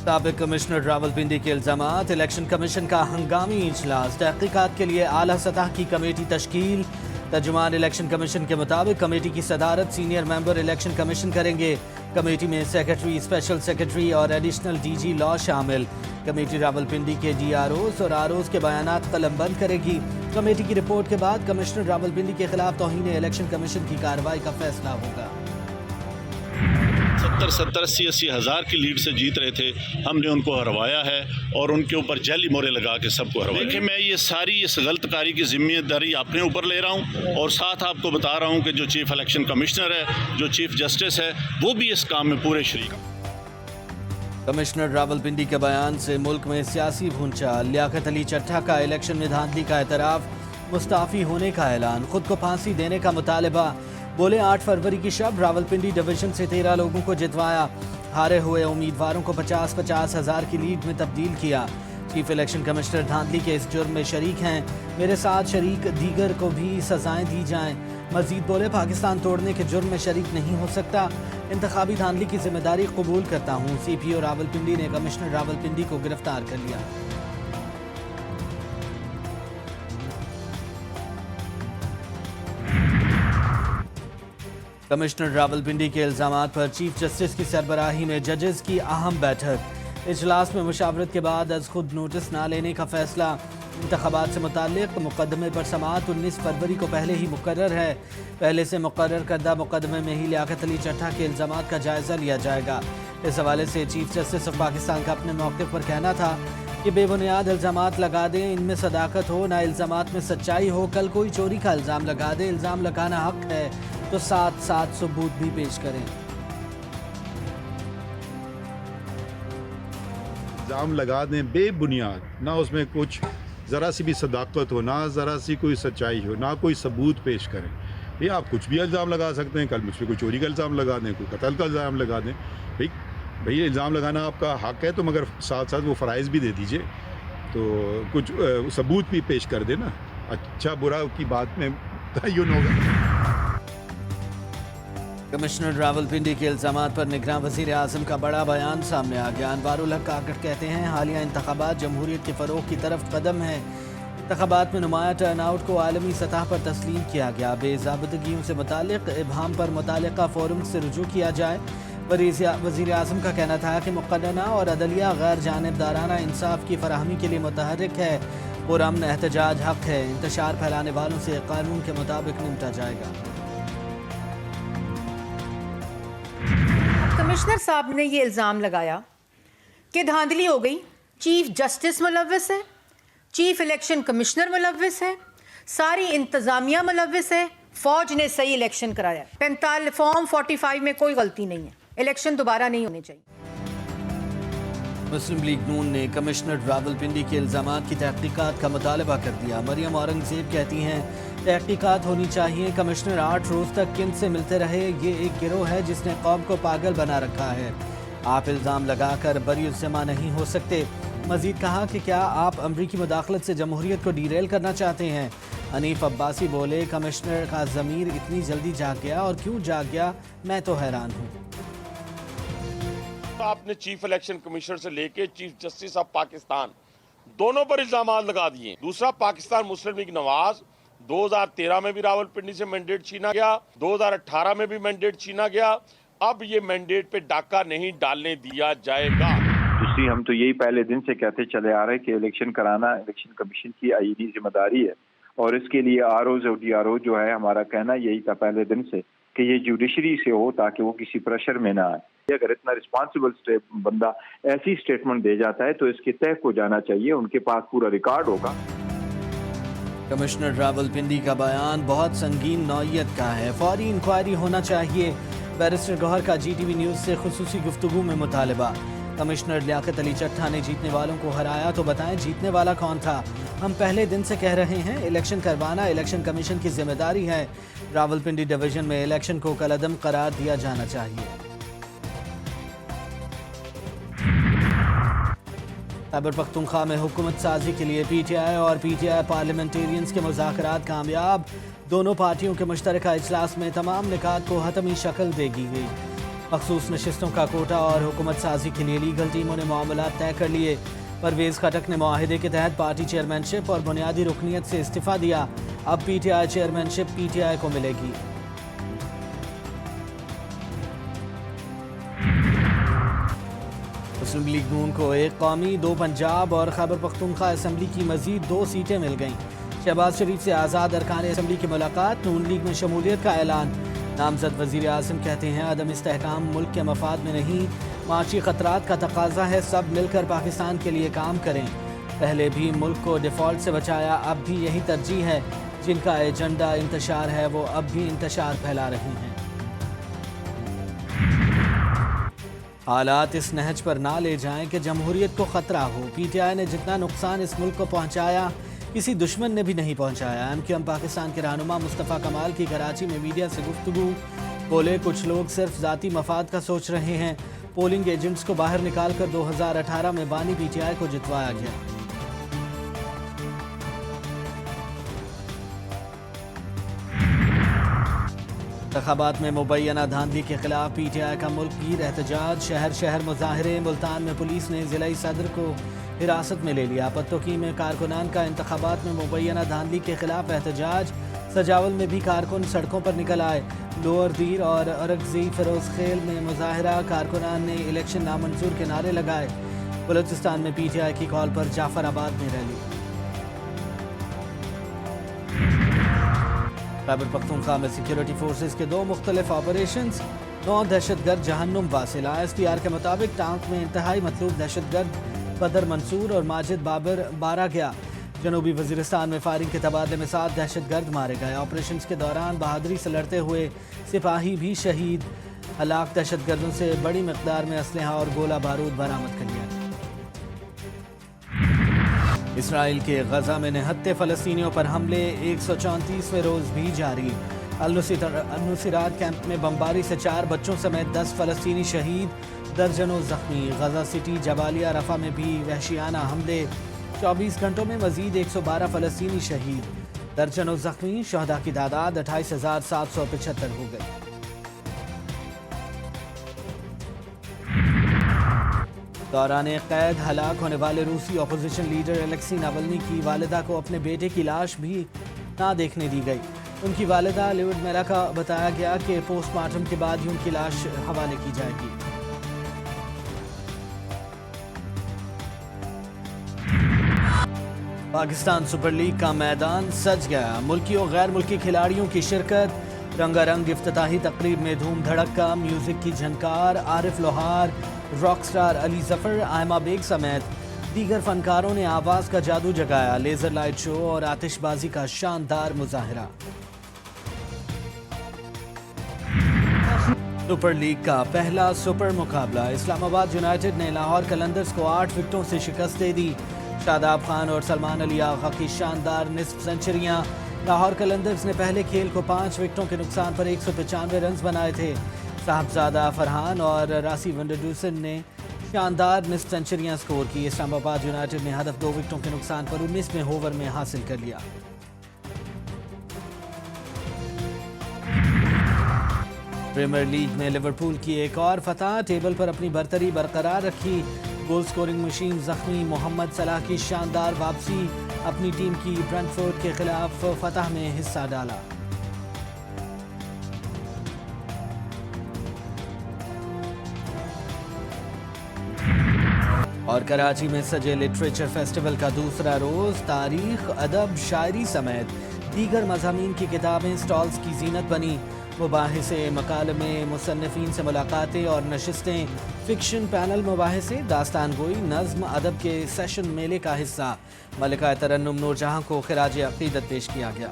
साबिक कमिश्नर रावलपिंडी के इल्जामात। Election commission का हंगामी इजलास। तहकीकात के लिए आला सतह की कमेटी तश्कील। तर्जुमान इलेक्शन कमीशन के मुताबिक कमेटी की सदारत सीनियर मेंबर इलेक्शन कमीशन करेंगे। कमेटी में सेक्रेटरी, स्पेशल सेक्रेटरी और एडिशनल डीजी लॉ शामिल। कमेटी रावलपिंडी के डीआरओज और आरओज के बयानात कलमबंद करेगी। कमेटी की रिपोर्ट के बाद कमिश्नर रावलपिंडी के खिलाफ तौहीन इलेक्शन कमीशन की कार्रवाई का फैसला होगा। 70-80 हज़ार की लीड से जीत रहे थे, हमने उनको हरवाया है और उनके ऊपर जैली मोहरें लगा के सबको हरवाया। देखिए, मैं ये सारी इस गलतकारी की जिम्मेदारी अपने ऊपर ले रहा हूँ और साथ आपको बता रहा हूँ कि जो चीफ इलेक्शन कमिश्नर है, जो चीफ जस्टिस है, वो भी इस काम में पूरे शरीक। कमिश्नर रावलपिंडी के बयान से मुल्क में सियासी भूंचाल। लियाकत अली चट्टा का इलेक्शन में धांधली का एतराफ़। मुस्ताफ़ी होने का ऐलान। खुद को फांसी देने का मुतालबा। बोले 8 फरवरी की शब रावलपिंडी डिवीजन से 13 लोगों को जितवाया। हारे हुए उम्मीदवारों को 50-50 हज़ार की लीड में तब्दील किया। चीफ इलेक्शन कमिश्नर धांधली के इस जुर्म में शरीक हैं। मेरे साथ शरीक दीगर को भी सजाएं दी जाएं। मजीद बोले, पाकिस्तान तोड़ने के जुर्म में शरीक नहीं हो सकता। इंतखाबी धांधली की जिम्मेदारी कबूल करता हूँ। CPO रावलपिंडी ने कमिश्नर रावलपिंडी को गिरफ्तार कर लिया। कमिश्नर रावलपिंडी के इल्जामात पर चीफ जस्टिस की सरबराही में जजेस की अहम बैठक। इजलास में मुशावरत के बाद अज खुद नोटिस ना लेने का फैसला। इंतखाबात से मुताल्लिक मुकदमे पर समाअत 19 फरवरी को पहले ही मुकर्रर है। पहले से मुकर्रर करदा मुकदमे में ही लियाकत अली चट्टा के इल्जामात का जायज़ा लिया जाएगा। इस हवाले से चीफ जस्टिस ऑफ पाकिस्तान का अपने मौक़िफ़ पर कहना था कि बेबुनियाद इल्जामात लगा दें, इनमें सदाकत हो ना इल्जामात में सच्चाई हो। कल कोई चोरी का इल्ज़ाम लगा दे, इल्ज़ाम लगाना हक है तो साथ साथ सबूत भी पेश करें। इल्ज़ाम लगा दें बेबुनियाद, ना उसमें कुछ ज़रा सी भी सदाकत हो, ना ज़रा सी कोई सच्चाई हो, ना कोई सबूत पेश करें। ये आप कुछ भी इल्ज़ाम लगा सकते हैं। कल मुझ पर कोई चोरी का इल्ज़ाम लगा दें, कोई कत्ल का इल्ज़ाम लगा दें। भाई इल्ज़ाम लगाना आपका हक है, तो मगर साथ साथ वो फ़राइज़ भी दे दीजिए, तो कुछ सबूत भी पेश कर देना। अच्छा बुरा की बात में तयन होगा। कमिश्नर रावलपिंडी के इल्जामात पर निगरान वज़ीर आज़म का बड़ा बयान सामने आ गया। अनवारुल हक काकड़ कहते हैं, हालिया इंतखाबात जमहूरियत के फ़रोग़ की तरफ कदम है। इंतखाबात में नुमाया टर्नआउट को आलमी सतह पर तस्लीम किया गया। बेज़ाब्तगियों से मुतालिक इबहाम पर मुतालिका फोरम से रुजू किया जाए। वज़ीर आज़म का कहना था कि मुक़न्नना और अदलिया गैर जानिबदाराना इंसाफ की फराहमी के लिए मुतहर्रिक है। पुरअमन एहतजाज हक है। इंतशार फैलाने वालों से कानून के मुताबिक निपटा जाएगा। कमिश्नर साहब ने ये इल्ज़ाम लगाया कि धांधली हो गई। चीफ जस्टिस मुलव्वस है, चीफ इलेक्शन कमिश्नर मुलव्वस है, सारी इंतज़ामिया मुलव्वस है, फ़ौज ने सही इलेक्शन कराया। 45 फॉर्म 45 में कोई गलती नहीं है। इलेक्शन दोबारा नहीं होने चाहिए। मुस्लिम लीग नून ने कमिश्नर रावलपिंडी के इल्जामात की तहकीकात का मुतालबा कर दिया। मरियम औरंगज़ेब कहती हैं, तहकीकात होनी चाहिए। कमिश्नर 8 रोज़ तक किन से मिलते रहे? ये एक गिरोह है जिसने कौम को पागल बना रखा है। आप इल्ज़ाम लगाकर बरीउज़्ज़मा नहीं हो सकते। मज़ीद कहा कि क्या आप अमरीकी मुदाखलत से जमहूरियत को डीरेल करना चाहते हैं? हनीफ अब्बासी बोले, कमिश्नर का ज़मीर इतनी जल्दी जाग गया, और क्यों जाग गया, मैं तो हैरान हूँ। आपने चीफ इलेक्शन कमिश्नर से लेके चीफ जस्टिस ऑफ पाकिस्तान दोनों पर इल्जाम लगा दिए। दूसरा, पाकिस्तान मुस्लिम लीग नवाज 2013 में भी रावलपिंडी से मैंडेट छीना गया, 2018 में भी मैंडेट छीना गया। अब ये मैंडेट पे डाका नहीं डालने दिया जाएगा। दूसरी, हम तो यही पहले दिन से कहते चले आ रहे हैं कि इलेक्शन कराना इलेक्शन कमीशन की आईनी जिम्मेदारी है, और इसके लिए आरओ और डीआरओ जो है, हमारा कहना यही था पहले दिन से कि ये जुडिशरी से हो ताकि वो किसी प्रेशर में ना आए। अगर इतना रिस्पॉन्सिबल बंदा ऐसी स्टेटमेंट दे जाता है तो इसके तय को जाना चाहिए, उनके पास पूरा रिकॉर्ड होगा। कमिश्नर रावलपिंडी का बयान बहुत संगीन नौइयत का है। फौरी इंक्वायरी होना चाहिए। बैरिस्टर गौहर का GTV न्यूज़ से खुसूसी गुफ्तगू में मुतालबा। कमिश्नर लियाकत अली चट्टा ने जीतने वालों को हराया, तो बताएं जीतने वाला कौन था? हम पहले दिन से कह रहे हैं, इलेक्शन करवाना इलेक्शन कमीशन की जिम्मेदारी है। रावलपिंडी डिवीजन में इलेक्शन को कलअदम करार दिया जाना चाहिए। खैबर पख्तूनख्वा में हुकूमत साजी के लिए PTI और PTI पार्लियामेंटेरियंस के मुज़ाकरात कामयाब। दोनों पार्टियों के मुश्तरका इजलास में तमाम निकात को हतमी शक्ल देगी गई। मखसूस नशिस्तों का कोटा और हुकूमत साजी के लिए लीगल टीमों ने मामलात तय कर लिए। परवेज़ खटक ने मुआहिदे के तहत पार्टी चेयरमैनशिप और बुनियादी रुकनीत से इस्तीफ़ा दिया। अब PTI चेयरमैनशिप PTI को मिलेगी। मुस्लिम लीग नून को एक कौमी, 2 पंजाब और खैबर पख्तूनख्वा असम्बली की मजीद 2 सीटें मिल गईं। शहबाज शरीफ से आज़ाद अरकान असम्बली की मुलाकात, नून लीग में शमूलियत का ऐलान। नामजद वज़ीर आज़म कहते हैं अदम इस्तेहकाम मुल्क के मफाद में नहीं, माशी खतरात का तकाजा है, सब मिलकर पाकिस्तान के लिए काम करें। पहले भी मुल्क को डिफ़ॉल्ट से बचाया, अब भी यही तरजीह है। जिनका एजेंडा इंतशार है वो अब भी इंतशार फैला रही हैं। हालात इस नहज पर ना ले जाएं कि जमहूरियत को ख़तरा हो। PTI ने जितना नुकसान इस मुल्क को पहुँचाया किसी दुश्मन ने भी नहीं पहुँचाया। MQM पाकिस्तान के रहनुमा मुस्तफ़ा कमाल की कराची में मीडिया से गुफ्तगू, बोले कुछ लोग सिर्फ ज़ाती मफाद का सोच रहे हैं। पोलिंग एजेंट्स को बाहर निकाल कर 2018 में बानी PTI को जितवाया गया। इंतखाबात में मुबैना धांधली के खिलाफ PTI का मुल्क गिर एहतजाज, शहर शहर मुजाहरे। मुल्तान में पुलिस ने ज़िला सदर को हिरासत में ले लिया। पत्तोकी में कारकुनान का इंतखाबात में मुबैना धांधली के खिलाफ एहतजाज, सजावल में भी कारकुन सड़कों पर निकल आए। लोअर दीर और अरगजी फिरोज खेल में मुजाहरा, कारकुनान ने इलेक्शन नामंजूर के नारे लगाए। बलूचिस्तान में PTI की कॉल पर जाफराबाद में रैली। खैबर पख्तूनख्वा में सिक्योरिटी फोर्सेस के 2 मुख्तलिफ ऑपरेशंस, 9 दहशतगर्द जहन्नुम वासिल। ISTR के मुताबिक टांक में इंतहाई मतलूब दहशतगर्द बदर मंसूर और माजिद बाबर मारा गया। जनूबी वजीरिस्तान में फायरिंग के तबादले में 7 दहशतगर्द मारे गए। ऑपरेशंस के दौरान बहादुरी से लड़ते हुए सिपाही भी शहीद। हलाक दहशतगर्दों से बड़ी मिकदार में असलहा और गोला बारूद बरामद कर लिया। इसराइल के गजा में निहत्ते फ़लस्तीनियों पर हमले 134वें रोज़ भी जारी। अल-नुसैरात कैंप में बमबारी से 4 बच्चों समेत 10 फ़लस्तीनी शहीद, दर्जनों जख्मी। गजा सिटी, जबालिया, रफ़ा में भी वहशियाना हमले। 24 घंटों में मज़ीद 112 फ़लस्तीनी शहीद, दर्जनों जख्मी। शहदा की तादाद 28,775 हो गई। दौरान कैद हलाक होने वाले रूसी अपोजिशन लीडर अलेक्सी नावल्नी की वालिदा को अपने बेटे की लाश भी ना देखने दी गई। उनकी वालिदा लिविडमिला का बताया गया कि पोस्टमार्टम के बाद ही उनकी लाश हवाले की जाएगी। पाकिस्तान सुपर लीग का मैदान सज गया। मुल्की और गैर मुल्की खिलाड़ियों की शिरकत, रंगारंग इफ्तिताही तकरीब में धूम धड़क्का, म्यूजिक की झनकार। आरिफ लोहार, रॉक स्टार अली जफर, आयमा बेग समेत दीगर फनकारों ने आवाज़ का जादू जगाया। लेज़र लाइट शो और आतिशबाजी का शानदार मुजाहरा। सुपर लीग का पहला सुपर मुकाबला, इस्लामाबाद यूनाइटेड ने लाहौर कलंदर्स को 8 विकेटों से शिकस्त दे दी। शादाब खान और सलमान अली आगा की शानदार निस्फ सेंचुरियां। लाहौर कलंदर्स ने पहले खेल को 5 विकेटों के नुकसान पर 195 रन बनाए थे। साहबजादा फरहान और रासी वंडरडूसन ने शानदार निस्फ सेंचुरियां स्कोर की। इस्लामाबाद यूनाइटेड ने हदफ 2 विकेटों के नुकसान पर 19वें ओवर में हासिल कर लिया। प्रीमियर लीग में लिवरपूल की एक और फतह, टेबल पर अपनी बरतरी बरकरार रखी। गोल स्कोरिंग मशीन जख्मी, मोहम्मद सलाह की शानदार वापसी अपनी टीम की ब्रेंटफोर्ड के खिलाफ फतह में हिस्सा डाला। और कराची में सजे लिटरेचर फेस्टिवल का दूसरा रोज़, तारीख, अदब, शायरी समेत दीगर मज़ामीन की किताबें स्टॉल्स की जीनत बनी। मुबाहिसे, मकालमे, मुसन्निफीन से मुलाकातें और नशिस्तें, फिक्शन पैनल मुबाहिसे, दास्तान गोई, नज़्म, अदब के सेशन मेले का हिस्सा। मलिका तरन्नुम नूरजहां को खिराज अक़ीदत पेश किया गया।